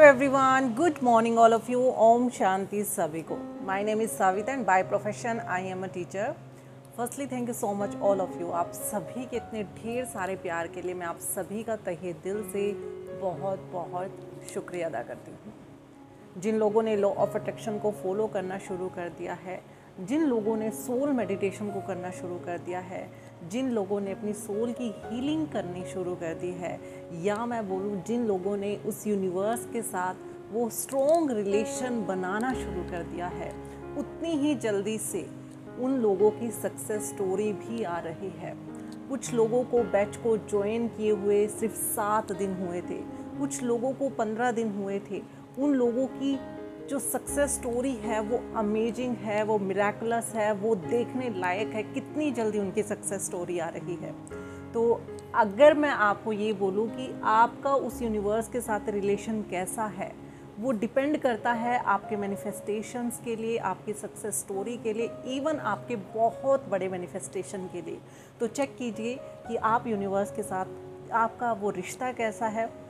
everyone, good morning all of you. Om Shanti सभी को. My name is Savita and by profession I am a teacher. Firstly, thank you so much all of you. आप सभी के इतने ढेर सारे प्यार के लिए मैं आप सभी का तहे दिल से बहुत बहुत शुक्रिया अदा करती हूँ. जिन लोगों ने लॉ ऑफ अट्रैक्शन को फॉलो करना शुरू कर दिया है, जिन लोगों ने सोल मेडिटेशन को करना शुरू कर दिया है, जिन लोगों ने अपनी सोल की हीलिंग करनी शुरू कर दी है, या मैं बोलूँ जिन लोगों ने उस यूनिवर्स के साथ वो स्ट्रॉन्ग रिलेशन बनाना शुरू कर दिया है, उतनी ही जल्दी से उन लोगों की सक्सेस स्टोरी भी आ रही है. कुछ लोगों को बैच को ज्वाइन किए हुए सिर्फ 7 दिन हुए थे, कुछ लोगों को 15 दिन हुए थे. उन लोगों की जो सक्सेस स्टोरी है वो अमेजिंग है, वो मिराकुलस है, वो देखने लायक है. कितनी जल्दी उनकी सक्सेस स्टोरी आ रही है. तो अगर मैं आपको ये बोलूँ कि आपका उस यूनिवर्स के साथ रिलेशन कैसा है, वो डिपेंड करता है आपके मैनिफेस्टेशंस के लिए, आपकी सक्सेस स्टोरी के लिए, इवन आपके बहुत बड़े मैनिफेस्टेशन के लिए. तो चेक कीजिए कि आप यूनिवर्स के साथ आपका वो रिश्ता कैसा है,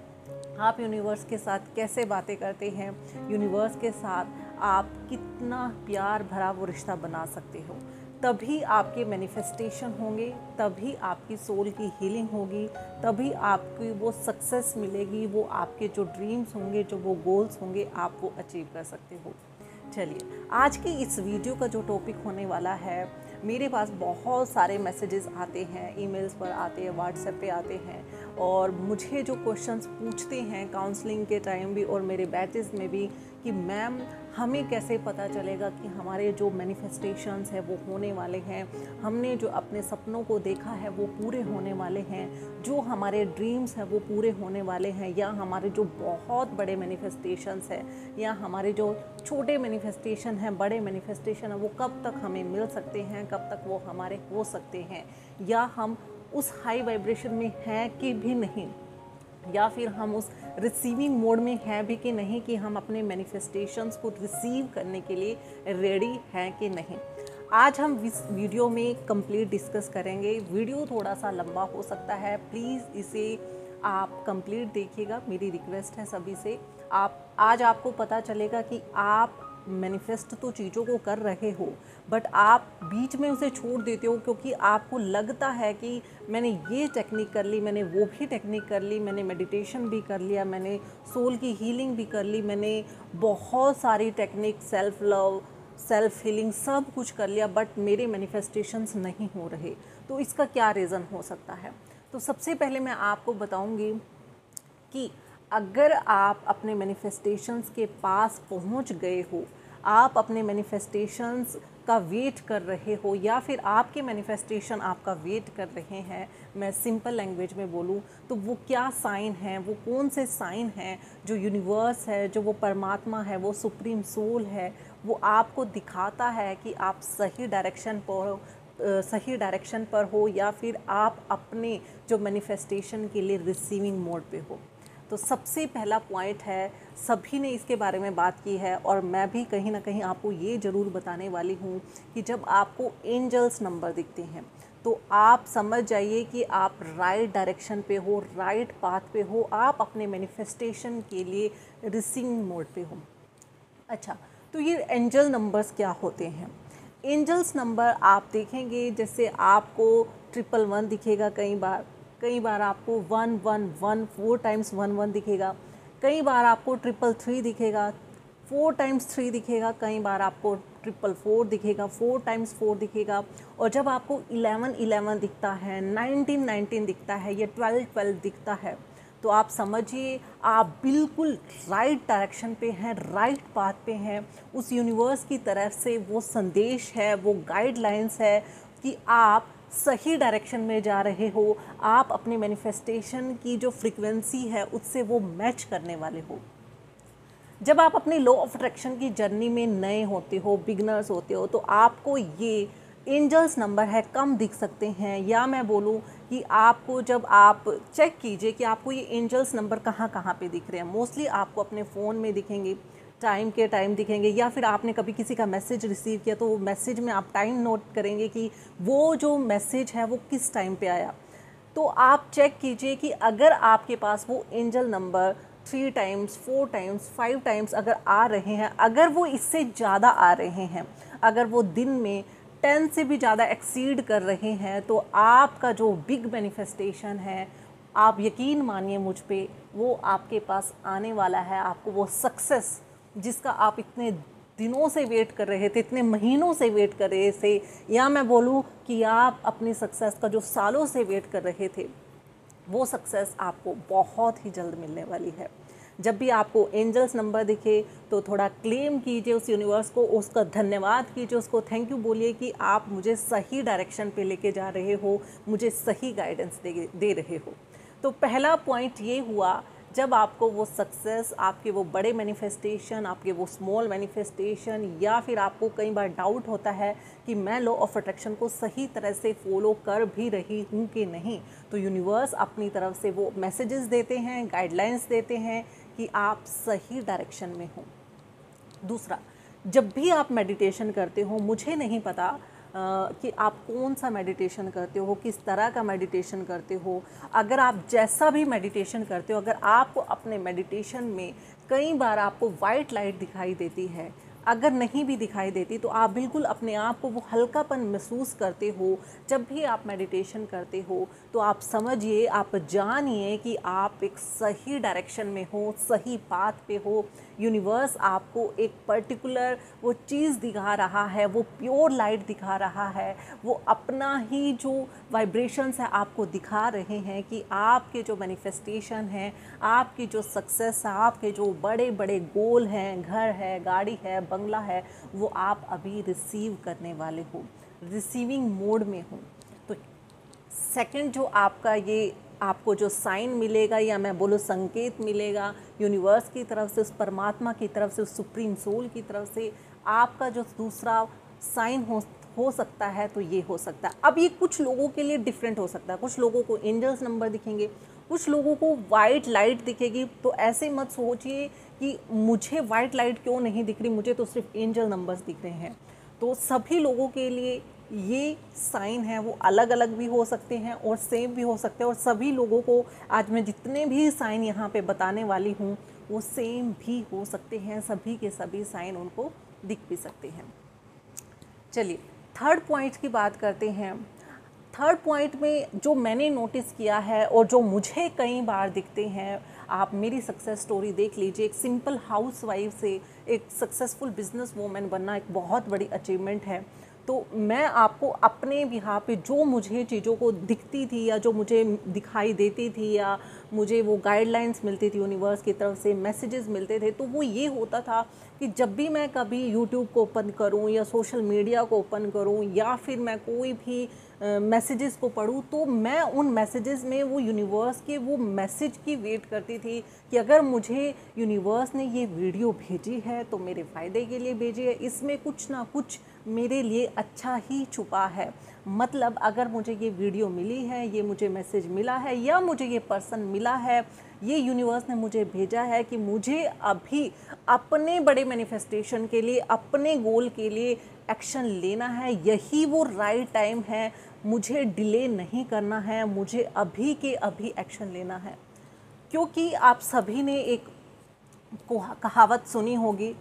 आप यूनिवर्स के साथ कैसे बातें करते हैं, यूनिवर्स के साथ आप कितना प्यार भरा वो रिश्ता बना सकते हो. तभी आपके मैनिफेस्टेशन होंगे, तभी आपकी सोल की हीलिंग होगी, तभी आपकी वो सक्सेस मिलेगी, वो आपके जो ड्रीम्स होंगे, जो वो गोल्स होंगे, आप वो अचीव कर सकते हो. चलिए, आज की इस वीडियो का जो टॉपिक होने वाला है, मेरे पास बहुत सारे मैसेजेस आते हैं, ईमेल्स पर आते हैं, व्हाट्सएप पे आते हैं, और मुझे जो क्वेश्चंस पूछते हैं काउंसलिंग के टाइम भी और मेरे बैचेस में भी कि मैम हमें कैसे पता चलेगा कि हमारे जो मैनिफेस्टेशंस है वो होने वाले हैं, हमने जो अपने सपनों को देखा है वो पूरे होने वाले हैं, जो हमारे ड्रीम्स हैं वो पूरे होने वाले हैं, या हमारे जो बहुत बड़े मैनिफेस्टेशंस हैं या हमारे जो छोटे मैनिफेस्टेशन हैं, बड़े मैनिफेस्टेशन हैं, वो कब तक हमें मिल सकते हैं, कब तक वो हमारे हो सकते हैं, या हम उस हाई वाइब्रेशन में हैं कि भी नहीं, या फिर हम उस रिसीविंग मोड में हैं भी कि नहीं, कि हम अपने मैनिफेस्टेशंस को रिसीव करने के लिए रेडी हैं कि नहीं. आज हम इस वीडियो में कंप्लीट डिस्कस करेंगे. वीडियो थोड़ा सा लंबा हो सकता है, प्लीज़ इसे आप कंप्लीट देखिएगा, मेरी रिक्वेस्ट है सभी से. आज आपको पता चलेगा कि आप मैनिफेस्ट तो चीज़ों को कर रहे हो, बट आप बीच में उसे छोड़ देते हो क्योंकि आपको लगता है कि मैंने ये टेक्निक कर ली, मैंने वो भी टेक्निक कर ली, मैंने मेडिटेशन भी कर लिया, मैंने सोल की हीलिंग भी कर ली, मैंने बहुत सारी technique, self love, self healing, सब कुछ कर लिया, बट मेरे मैनिफेस्टेशंस नहीं हो रहे. तो इसका क्या रीज़न हो सकता है? तो सबसे पहले मैं आपको बताऊँगी कि अगर आप अपने मैनिफेस्टेशंस के पास पहुंच गए हो, आप अपने मैनिफेस्टेशंस का वेट कर रहे हो, या फिर आपके मैनिफेस्टेशन आपका वेट कर रहे हैं, मैं सिंपल लैंग्वेज में बोलूँ तो वो क्या साइन हैं, वो कौन से साइन हैं जो यूनिवर्स है, जो वो परमात्मा है, वो सुप्रीम सोल है, वो आपको दिखाता है कि आप सही डायरेक्शन पर हो, या फिर आप अपने जो मैनिफेस्टेशन के लिए रिसीविंग मोड पे हो. तो सबसे पहला पॉइंट है, सभी ने इसके बारे में बात की है और मैं भी कहीं ना कहीं आपको ये ज़रूर बताने वाली हूँ कि जब आपको एंजल्स नंबर दिखते हैं तो आप समझ जाइए कि आप राइट डायरेक्शन पे हो, राइट पाथ पे हो, आप अपने मैनिफेस्टेशन के लिए रिसीविंग मोड पे हो. अच्छा, तो ये एंजल नंबर्स क्या होते हैं? एंजल्स नंबर आप देखेंगे, जैसे आपको 111 दिखेगा, कई बार आपको 111 4 टाइम्स 11 दिखेगा, कई बार आपको 333 दिखेगा, 4 टाइम्स 3 दिखेगा, कई बार आपको 444 दिखेगा, 4 टाइम्स 4 दिखेगा, और जब आपको 1111 दिखता है, 1919 दिखता है, या 1212 दिखता है, तो आप समझिए आप बिल्कुल राइट डायरेक्शन पे हैं, राइट पाथ पे हैं. उस यूनिवर्स की तरफ से वो संदेश है, वो गाइडलाइंस है कि आप सही डायरेक्शन में जा रहे हो, आप अपने मैनिफेस्टेशन की जो फ्रीक्वेंसी है उससे वो मैच करने वाले हो. जब आप अपनी लॉ ऑफ अट्रैक्शन की जर्नी में नए होते हो, बिगनर्स होते हो, तो आपको ये एंजल्स नंबर है कम दिख सकते हैं, या मैं बोलूँ कि आपको जब आप चेक कीजिए कि आपको ये एंजल्स नंबर कहाँ कहाँ पे दिख रहे हैं. मोस्टली आपको अपने फ़ोन में दिखेंगे, टाइम के टाइम दिखेंगे, या फिर आपने कभी किसी का मैसेज रिसीव किया तो वो मैसेज में आप टाइम नोट करेंगे कि वो जो मैसेज है वो किस टाइम पे आया. तो आप चेक कीजिए कि अगर आपके पास वो angel number 3 times, 4 times, 5 times अगर आ रहे हैं, अगर वो इससे ज़्यादा आ रहे हैं, अगर वो दिन में 10 से भी ज़्यादा एक्सीड कर रहे हैं, तो आपका जो बिग मैनिफेस्टेशन है, आप यकीन मानिए मुझ पे, वो आपके पास आने वाला है। आपको वो सक्सेस जिसका आप इतने दिनों से वेट कर रहे थे, इतने महीनों से वेट कर रहे थे, या मैं बोलूँ कि आप अपनी सक्सेस का जो सालों से वेट कर रहे थे, वो सक्सेस आपको बहुत ही जल्द मिलने वाली है। जब भी आपको एंजल्स नंबर दिखे तो थोड़ा क्लेम कीजिए उस यूनिवर्स को, उसका धन्यवाद कीजिए, उसको थैंक यू बोलिए कि आप मुझे सही डायरेक्शन पे लेके जा रहे हो, मुझे सही गाइडेंस दे रहे हो। तो पहला पॉइंट ये हुआ, जब आपको वो सक्सेस, आपके वो बड़े मैनिफेस्टेशन, आपके वो स्मॉल मैनिफेस्टेशन, या फिर आपको कई बार डाउट होता है कि मैं लॉ ऑफ अट्रैक्शन को सही तरह से फॉलो कर भी रही हूँ कि नहीं, तो यूनिवर्स अपनी तरफ से वो मैसेजेस देते हैं, गाइडलाइंस देते हैं कि आप सही डायरेक्शन में हो। दूसरा, जब भी आप मेडिटेशन करते हो, मुझे नहीं पता कि आप कौन सा मेडिटेशन करते हो, किस तरह का मेडिटेशन करते हो, अगर आप जैसा भी मेडिटेशन करते हो, अगर आपको अपने मेडिटेशन में कई बार आपको वाइट लाइट दिखाई देती है, अगर नहीं भी दिखाई देती तो आप बिल्कुल अपने आप को वो हल्कापन महसूस करते हो, जब भी आप मेडिटेशन करते हो, तो आप समझिए, आप जानिए कि आप एक सही डायरेक्शन में हो, सही पाथ पे हो। यूनिवर्स आपको एक पर्टिकुलर वो चीज़ दिखा रहा है, वो प्योर लाइट दिखा रहा है, वो अपना ही जो वाइब्रेशंस है आपको दिखा रहे हैं कि आपके जो मैनिफेस्टेशन हैं, आपकी जो सक्सेस है, आपके जो बड़े बड़े गोल हैं, घर है, गाड़ी है, बंगला है, वो आप अभी रिसीव करने वाले हो, रिसीविंग मोड में हो। तो सेकंड जो आपका ये आपको जो साइन मिलेगा, या मैं बोलूँ संकेत मिलेगा यूनिवर्स की तरफ से, उस परमात्मा की तरफ से, उस सुप्रीम सोल की तरफ से, आपका जो दूसरा साइन हो सकता है, तो ये हो सकता है। अब ये कुछ लोगों के लिए डिफरेंट हो सकता है, कुछ लोगों को एंजल्स नंबर दिखेंगे, कुछ लोगों को वाइट लाइट दिखेगी। तो ऐसे मत सोचिए कि मुझे वाइट लाइट क्यों नहीं दिख रही, मुझे तो सिर्फ एंजल नंबर्स दिख रहे हैं। तो सभी लोगों के लिए ये साइन है वो अलग अलग भी हो सकते हैं और सेम भी हो सकते हैं, और सभी लोगों को आज मैं जितने भी साइन यहाँ पे बताने वाली हूँ वो सेम भी हो सकते हैं, सभी के सभी साइन उनको दिख भी सकते हैं। चलिए थर्ड पॉइंट की बात करते हैं। थर्ड पॉइंट में जो मैंने नोटिस किया है और जो मुझे कई बार दिखते हैं, आप मेरी सक्सेस स्टोरी देख लीजिए। एक सिंपल हाउसवाइफ से एक सक्सेसफुल बिजनेस वूमेन बनना एक बहुत बड़ी अचीवमेंट है। तो मैं आपको अपने बिहार पे जो मुझे चीज़ों को दिखती थी, या जो मुझे दिखाई देती थी, या मुझे वो गाइडलाइंस मिलती थी यूनिवर्स की तरफ से, मैसेजेस मिलते थे, तो वो ये होता था कि जब भी मैं कभी यूट्यूब को ओपन करूं, या सोशल मीडिया को ओपन करूं, या फिर मैं कोई भी मैसेजेस को पढूं, तो मैं उन मैसेजेस में वो यूनिवर्स के वो मैसेज की वेट करती थी कि अगर मुझे यूनिवर्स ने ये वीडियो भेजी है तो मेरे फ़ायदे के लिए भेजी है, इसमें कुछ ना कुछ मेरे लिए अच्छा ही छुपा है। मतलब अगर मुझे ये वीडियो मिली है, ये मुझे मैसेज मिला है, या मुझे ये पर्सन मिला है, ये यूनिवर्स ने मुझे भेजा है कि मुझे अभी अपने बड़े मैनिफेस्टेशन के लिए, अपने गोल के लिए एक्शन लेना है, यही वो राइट टाइम है, मुझे डिले नहीं करना है, मुझे अभी के अभी एक्शन लेना है। क्योंकि आप सभी ने एक कहावत सुनी होगी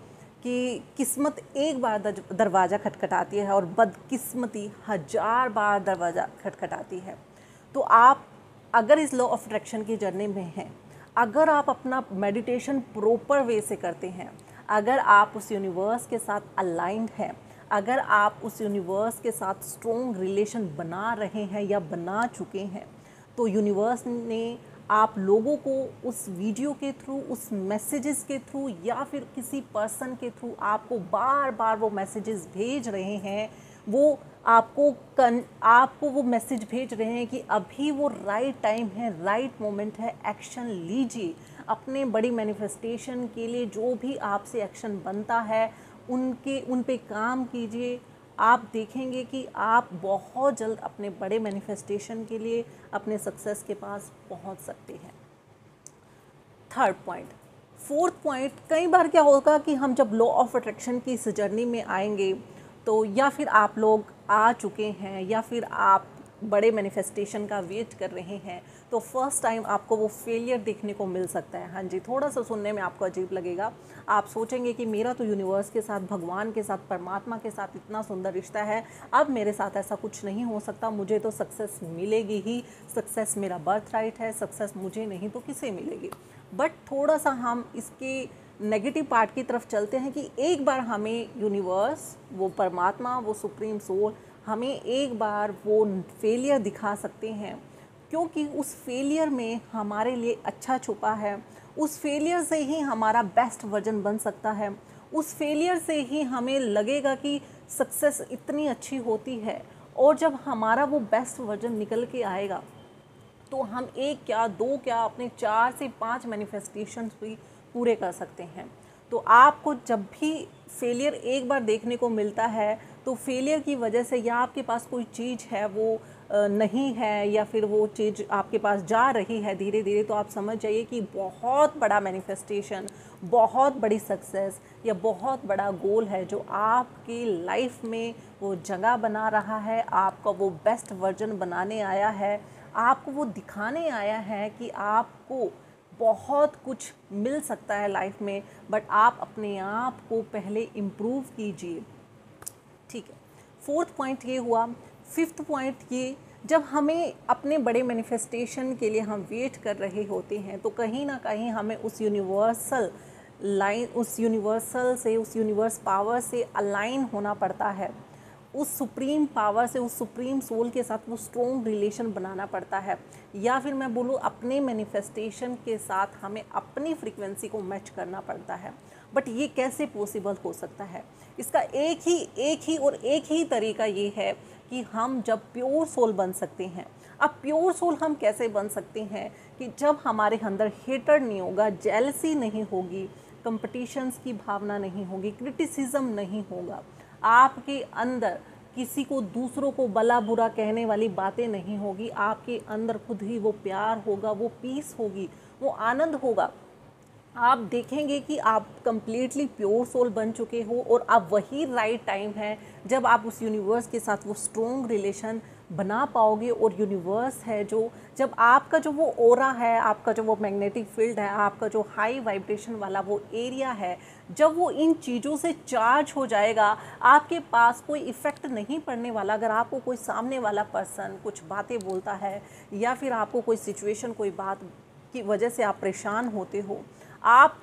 कि किस्मत एक बार दरवाज़ा खटखटाती है और बदकिस्मती 1000 बार दरवाज़ा खटखटाती है। तो आप अगर इस लॉ ऑफ अट्रैक्शन की जर्नी में हैं, अगर आप अपना मेडिटेशन प्रॉपर वे से करते हैं, अगर आप उस यूनिवर्स के साथ अलाइंड हैं, अगर आप उस यूनिवर्स के साथ स्ट्रॉन्ग रिलेशन बना रहे हैं या बना चुके हैं, तो यूनिवर्स ने आप लोगों को उस वीडियो के थ्रू, उस मैसेजेस के थ्रू, या फिर किसी पर्सन के थ्रू आपको बार बार वो मैसेजेस भेज रहे हैं। वो आपको वो मैसेज भेज रहे हैं कि अभी वो राइट टाइम है, राइट मोमेंट है, एक्शन लीजिए। अपने बड़ी मैनिफेस्टेशन के लिए जो भी आपसे एक्शन बनता है उन पे काम कीजिए। आप देखेंगे कि आप बहुत जल्द अपने बड़े मैनिफेस्टेशन के लिए, अपने सक्सेस के पास पहुंच सकते हैं। Third point. फोर्थ पॉइंट, कई बार क्या होगा कि हम जब लॉ ऑफ अट्रैक्शन की इस जर्नी में आएंगे, तो या फिर आप लोग आ चुके हैं, या फिर आप बड़े मैनिफेस्टेशन का वेट कर रहे हैं तो फर्स्ट टाइम आपको वो फेलियर देखने को मिल सकता है। हाँ जी, थोड़ा सा सुनने में आपको अजीब लगेगा। आप सोचेंगे कि मेरा तो यूनिवर्स के साथ, भगवान के साथ, परमात्मा के साथ इतना सुंदर रिश्ता है, अब मेरे साथ ऐसा कुछ नहीं हो सकता, मुझे तो सक्सेस मिलेगी ही, सक्सेस मेरा बर्थ राइट है, सक्सेस मुझे नहीं तो किसे मिलेगी। बट थोड़ा सा हम इसके नेगेटिव पार्ट की तरफ चलते हैं कि एक बार हमें यूनिवर्स, वो परमात्मा, वो सुप्रीम सोल हमें एक बार वो फेलियर दिखा सकते हैं, क्योंकि उस फेलियर में हमारे लिए अच्छा छुपा है। उस फेलियर से ही हमारा बेस्ट वर्जन बन सकता है। उस फेलियर से ही हमें लगेगा कि सक्सेस इतनी अच्छी होती है, और जब हमारा वो बेस्ट वर्जन निकल के आएगा तो हम एक क्या, दो क्या, अपने 4 से 5 मैनिफेस्टेशंस भी पूरे कर सकते हैं। तो आपको जब भी फेलियर एक बार देखने को मिलता है तो फेलियर की वजह से या आपके पास कोई चीज़ है वो नहीं है, या फिर वो चीज़ आपके पास जा रही है धीरे धीरे, तो आप समझ जाइए कि बहुत बड़ा मैनिफेस्टेशन, बहुत बड़ी सक्सेस या बहुत बड़ा गोल है जो आपकी लाइफ में वो जगह बना रहा है, आपका वो बेस्ट वर्जन बनाने आया है, आपको वो दिखाने आया है कि आपको बहुत कुछ मिल सकता है लाइफ में। बट आप अपने आप को पहले इम्प्रूव कीजिए, ठीक है। 4th पॉइंट ये हुआ। 5th पॉइंट ये, जब हमें अपने बड़े मैनिफेस्टेशन के लिए हम वेट कर रहे होते हैं तो कहीं ना कहीं हमें उस यूनिवर्सल लाइन, उस यूनिवर्सल से, उस यूनिवर्स पावर से अलाइन होना पड़ता है, उस सुप्रीम पावर से, उस सुप्रीम सोल के साथ वो स्ट्रॉन्ग रिलेशन बनाना पड़ता है, या फिर मैं बोलूँ अपने मैनिफेस्टेशन के साथ हमें अपनी फ्रीक्वेंसी को मैच करना पड़ता है। बट ये कैसे पॉसिबल हो सकता है? इसका एक ही तरीका ये है कि हम जब प्योर सोल बन सकते हैं। अब प्योर सोल हम कैसे बन सकते हैं? कि जब हमारे अंदर हेटर नहीं होगा, जेलसी नहीं होगी, कंपटीशंस की भावना नहीं होगी, क्रिटिसिज्म नहीं होगा, आपके अंदर किसी को, दूसरों को भला बुरा कहने वाली बातें नहीं होगी, आपके अंदर खुद ही वो प्यार होगा, वो पीस होगी, वो आनंद होगा। आप देखेंगे कि आप कंप्लीटली प्योर सोल बन चुके हो, और अब वही राइट टाइम है जब आप उस यूनिवर्स के साथ वो स्ट्रॉन्ग रिलेशन बना पाओगे। और यूनिवर्स है जो, जब आपका जो वो ओरा है, आपका जो वो मैग्नेटिक फील्ड है, आपका जो हाई वाइब्रेशन वाला वो एरिया है, जब वो इन चीज़ों से चार्ज हो जाएगा, आपके पास कोई इफ़ेक्ट नहीं पड़ने वाला। अगर आपको कोई सामने वाला पर्सन कुछ बातें बोलता है, या फिर आपको कोई सिचुएशन, कोई बात की वजह से आप परेशान होते हो, आप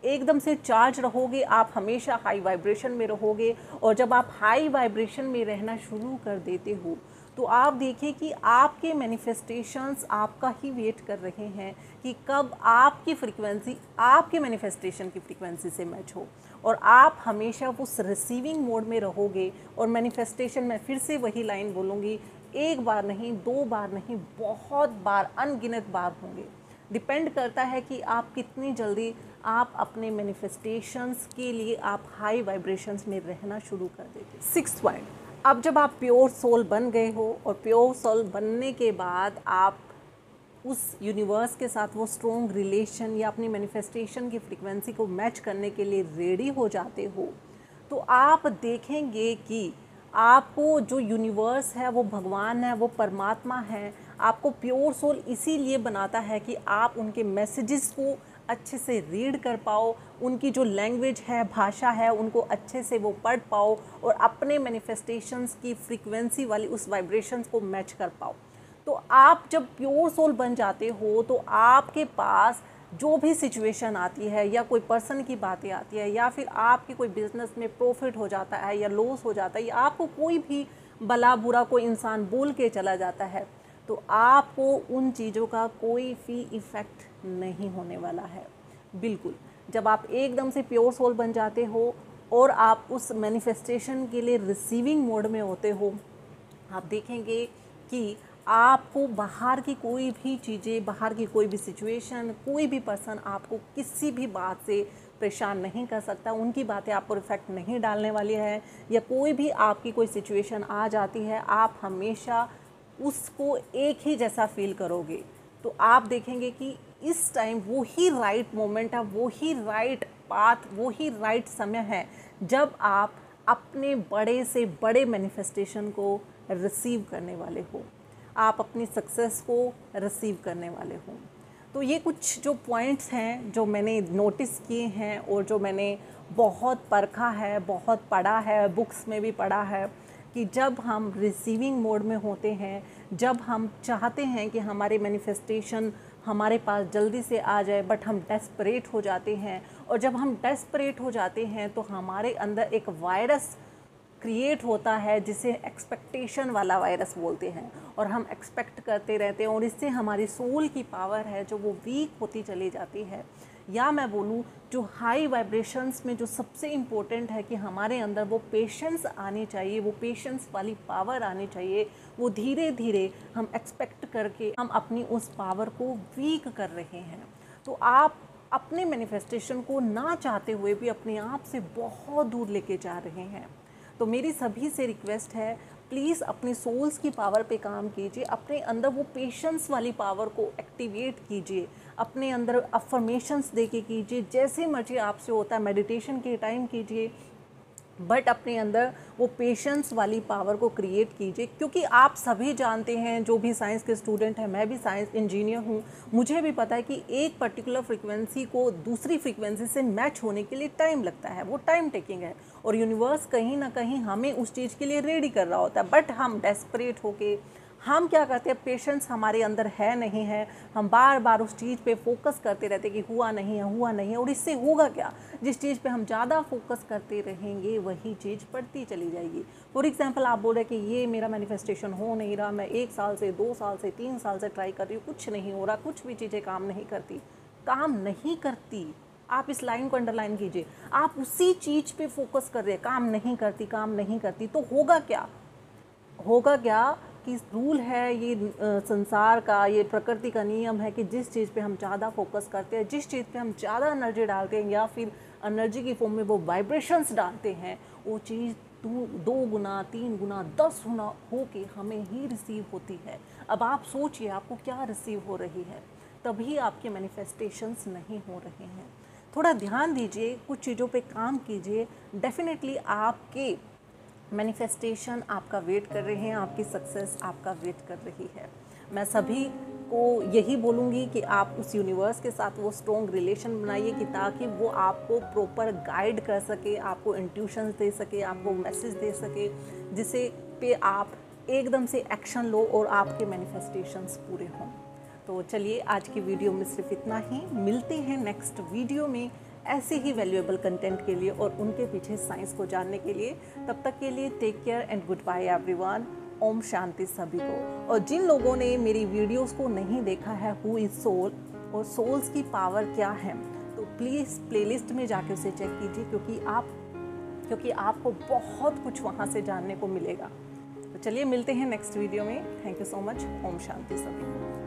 एकदम से चार्ज रहोगे, आप हमेशा हाई वाइब्रेशन में रहोगे। और जब आप हाई वाइब्रेशन में रहना शुरू कर देते हो तो आप देखिए कि आपके मैनिफेस्टेशंस आपका ही वेट कर रहे हैं कि कब आपकी फ्रीक्वेंसी आपके मैनिफेस्टेशन की फ्रीक्वेंसी से मैच हो, और आप हमेशा उस रिसीविंग मोड में रहोगे। और मैनिफेस्टेशन में फिर से वही लाइन बोलूँगी, एक बार नहीं, 2 बार नहीं, बहुत बार, अनगिनत बार होंगे। डिपेंड करता है कि आप कितनी जल्दी आप अपने मैनिफेस्टेशंस के लिए आप हाई वाइब्रेशंस में रहना शुरू कर देते। 6th पॉइंट, अब जब आप प्योर सोल बन गए हो, और प्योर सोल बनने के बाद आप उस यूनिवर्स के साथ वो स्ट्रॉन्ग रिलेशन या अपनी मैनिफेस्टेशन की फ्रीक्वेंसी को मैच करने के लिए रेडी हो जाते हो, तो आप देखेंगे कि आपको जो यूनिवर्स है, वो भगवान है, वो परमात्मा है, आपको प्योर सोल इसीलिए बनाता है कि आप उनके मैसेजेस को अच्छे से रीड कर पाओ, उनकी जो लैंग्वेज है, भाषा है, उनको अच्छे से वो पढ़ पाओ, और अपने मैनिफेस्टेशंस की फ्रीक्वेंसी वाली उस वाइब्रेशंस को मैच कर पाओ। तो आप जब प्योर सोल बन जाते हो तो आपके पास जो भी सिचुएशन आती है, या कोई पर्सन की बातें आती है, या फिर आपके कोई बिजनेस में प्रॉफिट हो जाता है या लॉस हो जाता है, या आपको कोई भी भला बुरा कोई इंसान बोल के चला जाता है, तो आपको उन चीज़ों का कोई भी इफ़ेक्ट नहीं होने वाला है। बिल्कुल, जब आप एकदम से प्योर सोल बन जाते हो और आप उस मैनिफेस्टेशन के लिए रिसीविंग मोड में होते हो, आप देखेंगे कि आपको बाहर की कोई भी चीज़ें, बाहर की कोई भी सिचुएशन, कोई भी पर्सन आपको किसी भी बात से परेशान नहीं कर सकता, उनकी बातें आप पर इफेक्ट नहीं डालने वाली है। या कोई भी आपकी कोई सिचुएशन आ जाती है, आप हमेशा उसको एक ही जैसा फील करोगे। तो आप देखेंगे कि इस टाइम वो ही राइट मोमेंट है, वो ही राइट पाथ, वो ही राइट समय है जब आप अपने बड़े से बड़े मैनिफेस्टेशन को रिसीव करने वाले हो। आप अपनी सक्सेस को रिसीव करने वाले हो। तो ये कुछ जो पॉइंट्स हैं जो मैंने नोटिस किए हैं और जो मैंने बहुत परखा है, बहुत पढ़ा है, बुक्स में भी पढ़ा है कि जब हम रिसीविंग मोड में होते हैं, जब हम चाहते हैं कि हमारे मैनिफेस्टेशन हमारे पास जल्दी से आ जाए, बट हम डेस्परेट हो जाते हैं, और जब हम डेस्परेट हो जाते हैं तो हमारे अंदर एक वायरस क्रिएट होता है जिसे एक्सपेक्टेशन वाला वायरस बोलते हैं, और हम एक्सपेक्ट करते रहते हैं और इससे हमारी सोल की पावर है जो वो वीक होती चली जाती है। या मैं बोलूँ जो हाई वाइब्रेशंस में जो सबसे इम्पोर्टेंट है कि हमारे अंदर वो पेशेंस आनी चाहिए, वो पेशेंस वाली पावर आनी चाहिए, वो धीरे धीरे हम एक्सपेक्ट करके हम अपनी उस पावर को वीक कर रहे हैं। तो आप अपने मैनिफेस्टेशन को ना चाहते हुए भी अपने आप से बहुत दूर लेके जा रहे हैं। तो मेरी सभी से रिक्वेस्ट है, प्लीज़ अपनी सोल्स की पावर पे काम कीजिए, अपने अंदर वो पेशेंस वाली पावर को एक्टिवेट कीजिए, अपने अंदर अफर्मेशंस दे के कीजिए, जैसे मर्जी आपसे होता है, मेडिटेशन के टाइम कीजिए, बट अपने अंदर वो पेशेंस वाली पावर को क्रिएट कीजिए। क्योंकि आप सभी जानते हैं, जो भी साइंस के स्टूडेंट हैं, मैं भी साइंस इंजीनियर हूँ, मुझे भी पता है कि एक पर्टिकुलर फ्रीक्वेंसी को दूसरी फ्रीक्वेंसी से मैच होने के लिए टाइम लगता है, वो टाइम टेकिंग है, और यूनिवर्स कहीं ना कहीं हमें उस चीज़ के लिए रेडी कर रहा होता है। बट हम डेस्परेट होके हम क्या करते हैं, पेशेंस हमारे अंदर है नहीं है, हम बार बार उस चीज़ पे फोकस करते रहते कि हुआ नहीं है, हुआ नहीं है, और इससे होगा क्या, जिस चीज़ पे हम ज़्यादा फोकस करते रहेंगे वही चीज़ बढ़ती चली जाएगी। फॉर एग्जांपल आप बोल रहे कि ये मेरा मैनिफेस्टेशन हो नहीं रहा, मैं 1 साल से 2 साल से 3 साल से ट्राई कर रही हूँ, कुछ नहीं हो रहा, कुछ भी चीज़ें काम नहीं करती। काम नहीं करती, आप इस लाइन को अंडरलाइन कीजिए, आप उसी चीज़ पे फोकस कर रहे हैं, काम नहीं करती, काम नहीं करती, तो होगा क्या, होगा क्या कि रूल है ये संसार का, ये प्रकृति का नियम है कि जिस चीज़ पे हम ज़्यादा फोकस करते हैं, जिस चीज़ पे हम ज़्यादा एनर्जी डालते हैं, या फिर एनर्जी की फॉर्म में वो वाइब्रेशंस डालते हैं, वो चीज़ 2 गुना 3 गुना 10 गुना हो के हमें ही रिसीव होती है। अब आप सोचिए आपको क्या रिसीव हो रही है, तभी आपके मैनिफेस्टेशंस नहीं हो रहे हैं। थोड़ा ध्यान दीजिए, कुछ चीज़ों पे काम कीजिए, डेफिनेटली आपके मैनिफेस्टेशन आपका वेट कर रहे हैं, आपकी सक्सेस आपका वेट कर रही है। मैं सभी को यही बोलूँगी कि आप उस यूनिवर्स के साथ वो स्ट्रॉन्ग रिलेशन बनाइए कि ताकि वो आपको प्रॉपर गाइड कर सके, आपको इंट्यूशंस दे सके, आपको मैसेज दे सके, जिसे पे आप एकदम से एक्शन लो और आपके मैनिफेस्टेशंस पूरे हों। तो चलिए आज की वीडियो में सिर्फ इतना ही, मिलते हैं नेक्स्ट वीडियो में ऐसे ही वैल्यूएबल कंटेंट के लिए और उनके पीछे साइंस को जानने के लिए। तब तक के लिए take care and goodbye everyone. Om शांति सभी को। और जिन लोगों ने मेरी वीडियोस को नहीं देखा है, हु इज़ सोल और सोल्स की पावर क्या है, तो प्लीज़ प्लेलिस्ट में जाके उसे चेक कीजिए, क्योंकि आपको बहुत कुछ वहाँ से जानने को मिलेगा। तो चलिए मिलते हैं नेक्स्ट वीडियो में। Thank you so much. Om शांति सभी को।